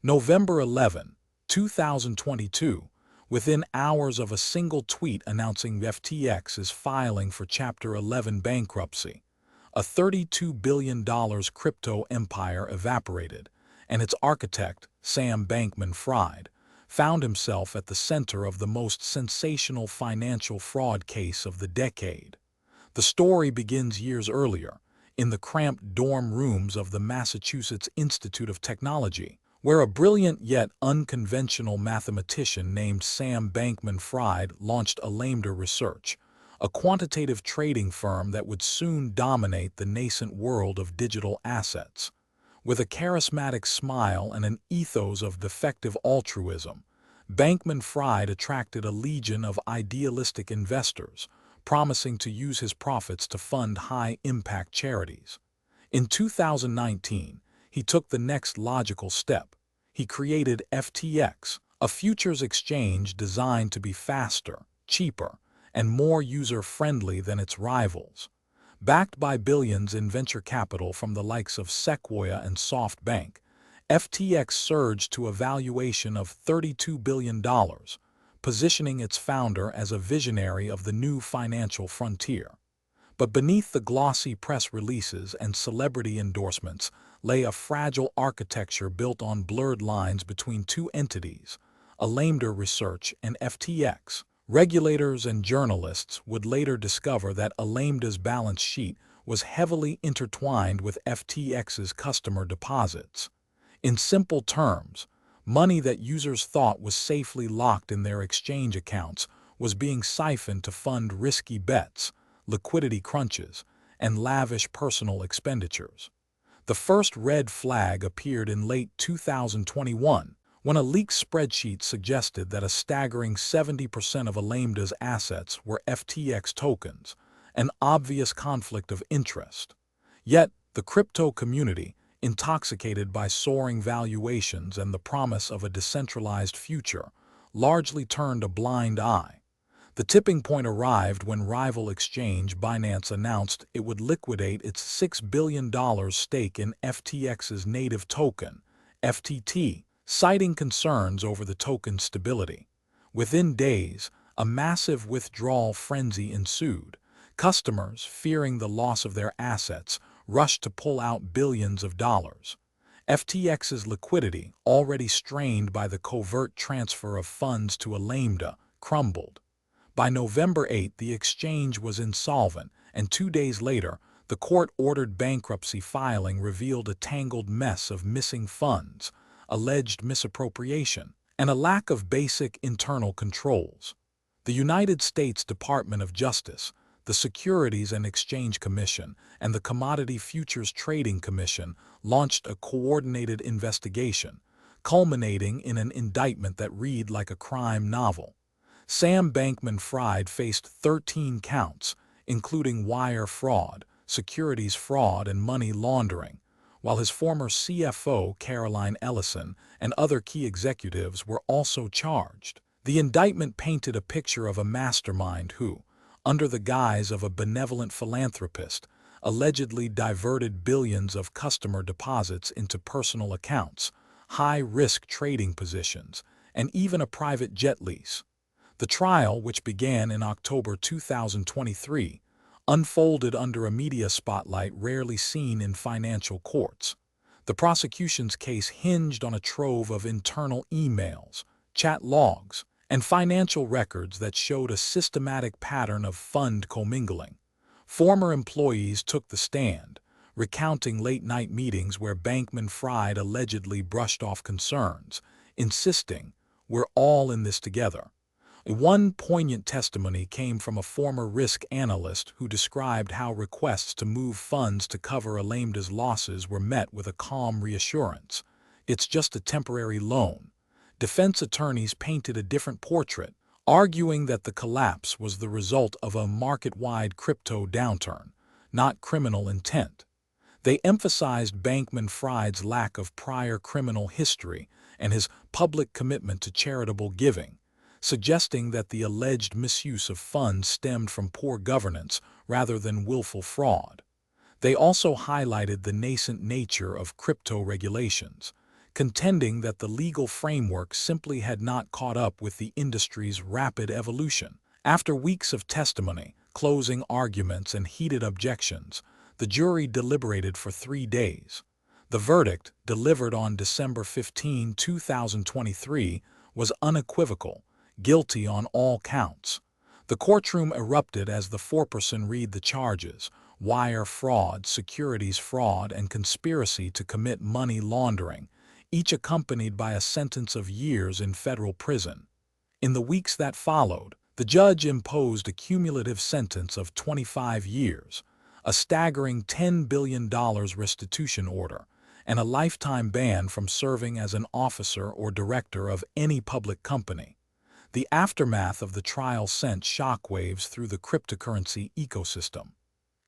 November 11, 2022, within hours of a single tweet announcing FTX is filing for Chapter 11 bankruptcy, a $32 billion crypto empire evaporated, and its architect, Sam Bankman Fried, found himself at the center of the most sensational financial fraud case of the decade. The story begins years earlier, in the cramped dorm rooms of the Massachusetts Institute of Technology, where a brilliant yet unconventional mathematician named Sam Bankman Fried launched Alameda Research, a quantitative trading firm that would soon dominate the nascent world of digital assets. With a charismatic smile and an ethos of defective altruism, Bankman Fried attracted a legion of idealistic investors, promising to use his profits to fund high-impact charities. In 2019, he took the next logical step. He created FTX, a futures exchange designed to be faster, cheaper, and more user-friendly than its rivals. Backed by billions in venture capital from the likes of Sequoia and SoftBank, FTX surged to a valuation of $32 billion, positioning its founder as a visionary of the new financial frontier. But beneath the glossy press releases and celebrity endorsements lay a fragile architecture built on blurred lines between two entities, Alameda Research and FTX. Regulators and journalists would later discover that Alameda's balance sheet was heavily intertwined with FTX's customer deposits. In simple terms, money that users thought was safely locked in their exchange accounts was being siphoned to fund risky bets, liquidity crunches, and lavish personal expenditures. The first red flag appeared in late 2021, when a leaked spreadsheet suggested that a staggering 70% of Alameda's assets were FTX tokens, an obvious conflict of interest. Yet, the crypto community, intoxicated by soaring valuations and the promise of a decentralized future, largely turned a blind eye. The tipping point arrived when rival exchange Binance announced it would liquidate its $6 billion stake in FTX's native token, FTT, citing concerns over the token's stability. Within days, a massive withdrawal frenzy ensued. Customers, fearing the loss of their assets, rushed to pull out billions of dollars. FTX's liquidity, already strained by the covert transfer of funds to Alameda, crumbled. By November 8, the exchange was insolvent, and 2 days later, the court-ordered bankruptcy filing revealed a tangled mess of missing funds, alleged misappropriation, and a lack of basic internal controls. The United States Department of Justice, the Securities and Exchange Commission, and the Commodity Futures Trading Commission launched a coordinated investigation, culminating in an indictment that read like a crime novel. Sam Bankman Fried faced 13 counts, including wire fraud, securities fraud, and money laundering, while his former CFO, Caroline Ellison, and other key executives were also charged. The indictment painted a picture of a mastermind who, under the guise of a benevolent philanthropist, allegedly diverted billions of customer deposits into personal accounts, high-risk trading positions, and even a private jet lease. The trial, which began in October 2023, unfolded under a media spotlight rarely seen in financial courts. The prosecution's case hinged on a trove of internal emails, chat logs, and financial records that showed a systematic pattern of fund commingling. Former employees took the stand, recounting late-night meetings where Bankman Fried allegedly brushed off concerns, insisting, "We're all in this together." One poignant testimony came from a former risk analyst who described how requests to move funds to cover Alameda's losses were met with a calm reassurance. "It's just a temporary loan." Defense attorneys painted a different portrait, arguing that the collapse was the result of a market-wide crypto downturn, not criminal intent. They emphasized Bankman Fried's lack of prior criminal history and his public commitment to charitable giving, suggesting that the alleged misuse of funds stemmed from poor governance rather than willful fraud. They also highlighted the nascent nature of crypto regulations. contending that the legal framework simply had not caught up with the industry's rapid evolution. After weeks of testimony, closing arguments, and heated objections, the jury deliberated for 3 days. The verdict, delivered on December 15, 2023, was unequivocal: guilty on all counts. The courtroom erupted as the foreperson read the charges: wire fraud, securities fraud, and conspiracy to commit money laundering, each accompanied by a sentence of years in federal prison. In the weeks that followed, the judge imposed a cumulative sentence of 25 years, a staggering $10 billion restitution order, and a lifetime ban from serving as an officer or director of any public company. The aftermath of the trial sent shockwaves through the cryptocurrency ecosystem.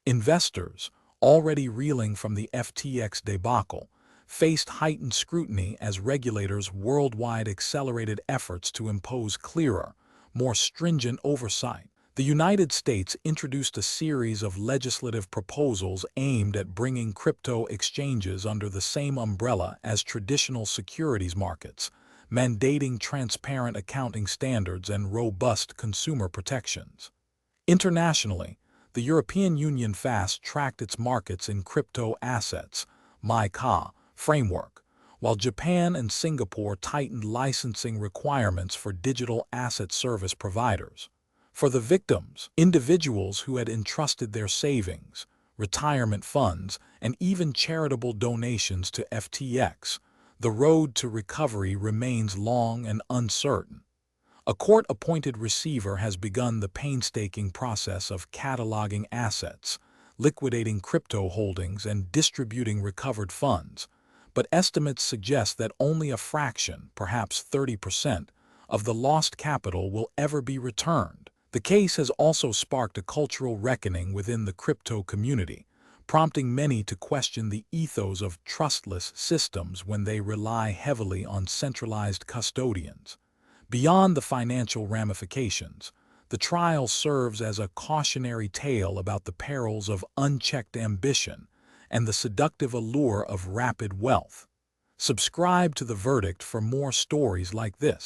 Investors, already reeling from the FTX debacle, faced heightened scrutiny as regulators worldwide accelerated efforts to impose clearer, more stringent oversight. The United States introduced a series of legislative proposals aimed at bringing crypto exchanges under the same umbrella as traditional securities markets, mandating transparent accounting standards and robust consumer protections. Internationally, the European Union fast-tracked its markets in crypto assets (MiCA) framework, while Japan and Singapore tightened licensing requirements for digital asset service providers. For the victims, individuals who had entrusted their savings, retirement funds, and even charitable donations to FTX, the road to recovery remains long and uncertain. A court-appointed receiver has begun the painstaking process of cataloging assets, liquidating crypto holdings, and distributing recovered funds, but estimates suggest that only a fraction, perhaps 30%, of the lost capital will ever be returned. The case has also sparked a cultural reckoning within the crypto community, prompting many to question the ethos of trustless systems when they rely heavily on centralized custodians. Beyond the financial ramifications, the trial serves as a cautionary tale about the perils of unchecked ambition and the seductive allure of rapid wealth. Subscribe to The Verdict for more stories like this.